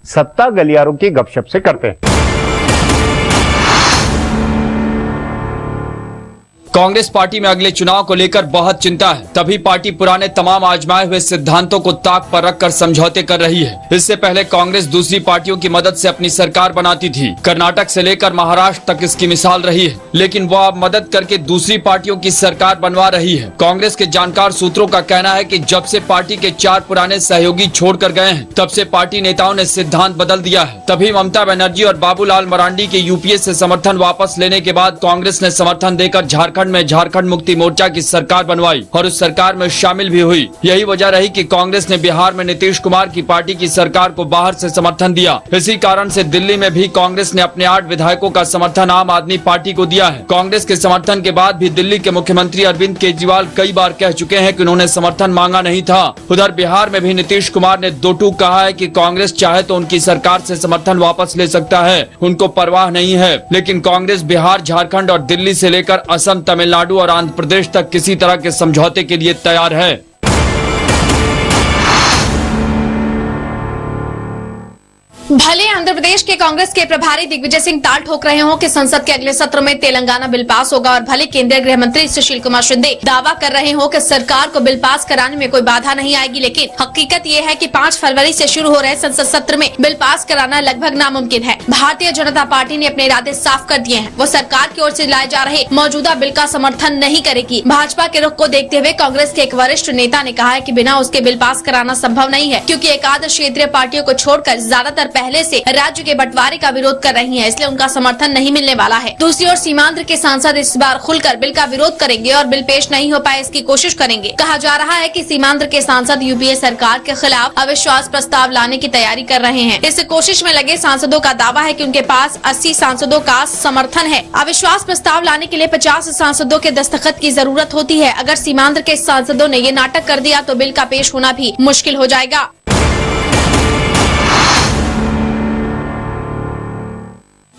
सत्ता गलियारों की गपशप से करते हैं। कांग्रेस पार्टी में अगले चुनाव को लेकर बहुत चिंता है, तभी पार्टी पुराने तमाम आजमाए हुए सिद्धांतों को ताक पर रखकर समझौते कर रही है। इससे पहले कांग्रेस दूसरी पार्टियों की मदद से अपनी सरकार बनाती थी। कर्नाटक से लेकर महाराष्ट्र तक इसकी मिसाल रही है, लेकिन वो अब मदद करके दूसरी पार्टियों की सरकार बनवा रही है। कांग्रेस के जानकार सूत्रों का कहना है कि जब से पार्टी के 4 पुराने सहयोगी छोड़कर गए हैं, तब से पार्टी नेताओं ने सिद्धांत बदल दिया है। तभी ममता बनर्जी और बाबूलाल मरांडी के यूपीए से समर्थन वापस लेने के बाद कांग्रेस ने समर्थन देकर झारखंड में झारखंड मुक्ति मोर्चा की सरकार बनवाई और उस सरकार में शामिल भी हुई। यही वजह रही कि कांग्रेस ने बिहार में नीतीश कुमार की पार्टी की सरकार को बाहर से समर्थन दिया। इसी कारण से दिल्ली में भी कांग्रेस ने अपने 8 विधायकों का समर्थन आम आदमी पार्टी को दिया है। कांग्रेस के समर्थन के बाद भी दिल्ली के मुख्यमंत्री अरविंद केजरीवाल कई बार कह चुके हैं कि उन्होंने समर्थन मांगा नहीं था। उधर बिहार में भी नीतीश कुमार ने 2 टूक कहा है कि कांग्रेस चाहे तो उनकी सरकार से समर्थन वापस ले सकता है, उनको परवाह नहीं है। लेकिन कांग्रेस बिहार, झारखंड और दिल्ली से लेकर असम, तमिलनाडु और आंध्र प्रदेश तक किसी तरह के समझौते के लिए तैयार है। भले आंध्र प्रदेश के कांग्रेस के प्रभारी दिग्विजय सिंह ताल ठोक रहे हों कि संसद के अगले सत्र में तेलंगाना बिल पास होगा और भले केंद्रीय गृह मंत्री सुशील कुमार शिंदे दावा कर रहे हों कि सरकार को बिल पास कराने में कोई बाधा नहीं आएगी, लेकिन हकीकत ये है कि 5 फरवरी से शुरू हो रहे संसद सत्र में बिल पास कराना लगभग नामुमकिन है। भारतीय जनता पार्टी ने अपने इरादे साफ कर दिए हैं। वो सरकार की ओर से लाए जा रहे मौजूदा बिल का समर्थन नहीं करेगी। भाजपा के रुख को देखते हुए कांग्रेस के एक वरिष्ठ नेता ने कहा है कि बिना उसके बिल पास कराना संभव नहीं है, क्योंकि एकादश क्षेत्रीय पार्टियों को छोड़कर ज्यादातर पहले से राज्य के बंटवारे का विरोध कर रही हैं, इसलिए उनका समर्थन नहीं मिलने वाला है। दूसरी ओर सीमांध्र के सांसद इस बार खुलकर बिल का विरोध करेंगे और बिल पेश नहीं हो पाए इसकी कोशिश करेंगे। कहा जा रहा है कि सीमांध्र के सांसद यूपीए सरकार के खिलाफ अविश्वास प्रस्ताव लाने की तैयारी कर रहे हैं। इस कोशिश में लगे सांसदों का दावा है कि उनके पास 80 सांसदों का समर्थन है। अविश्वास प्रस्ताव लाने के लिए 50 सांसदों के दस्तखत की जरूरत होती है। अगर सीमांध्र के सांसदों ने ये नाटक कर दिया तो बिल का पेश होना भी मुश्किल हो जाएगा।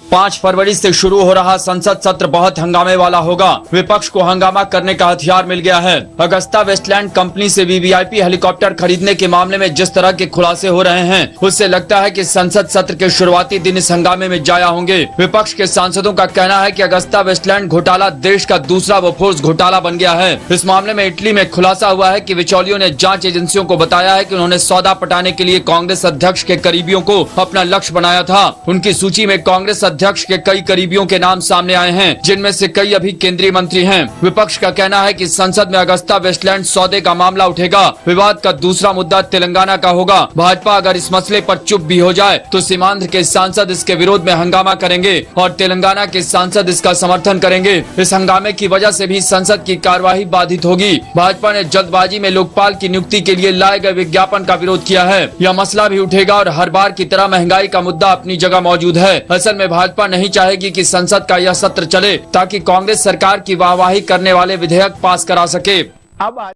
5 फरवरी से शुरू हो रहा संसद सत्र बहुत हंगामे वाला होगा। विपक्ष को हंगामा करने का हथियार मिल गया है। अगस्ता वेस्टलैंड कंपनी से वीवीआईपी हेलीकॉप्टर खरीदने के मामले में जिस तरह के खुलासे हो रहे हैं, उससे लगता है कि संसद सत्र के शुरुआती दिन इस हंगामे में जाया होंगे। विपक्ष के सांसदों का कहना है कि अगस्ता वेस्टलैंड घोटाला देश का दूसरा बोफोर्स घोटाला बन गया है। इस मामले में इटली में खुलासा हुआ है कि बिचौलियों ने जांच एजेंसियों को बताया है कि उन्होंने सौदा पटाने के लिए कांग्रेस अध्यक्ष के करीबियों को अपना लक्ष्य बनाया था। उनकी सूची में कांग्रेस अध्यक्ष के कई करीबियों के नाम सामने आए हैं, जिनमें से कई अभी केंद्रीय मंत्री हैं। विपक्ष का कहना है कि संसद में अगस्ता वेस्टलैंड सौदे का मामला उठेगा। विवाद का दूसरा मुद्दा तेलंगाना का होगा। भाजपा अगर इस मसले पर चुप भी हो जाए तो सीमांध्र के सांसद इसके विरोध में हंगामा करेंगे और तेलंगाना के सांसद इसका समर्थन करेंगे। इस हंगामे की वजह से भी संसद की कार्यवाही बाधित होगी। भाजपा ने जल्दबाजी में लोकपाल की नियुक्ति के लिए लाए गए विज्ञापन का विरोध किया है। यह मसला भी उठेगा और हर बार की तरह महंगाई का मुद्दा अपनी जगह मौजूद है। असल में भाजपा नहीं चाहेगी कि संसद का यह सत्र चले ताकि कांग्रेस सरकार की वाहवाही करने वाले विधेयक पास करा सके। अब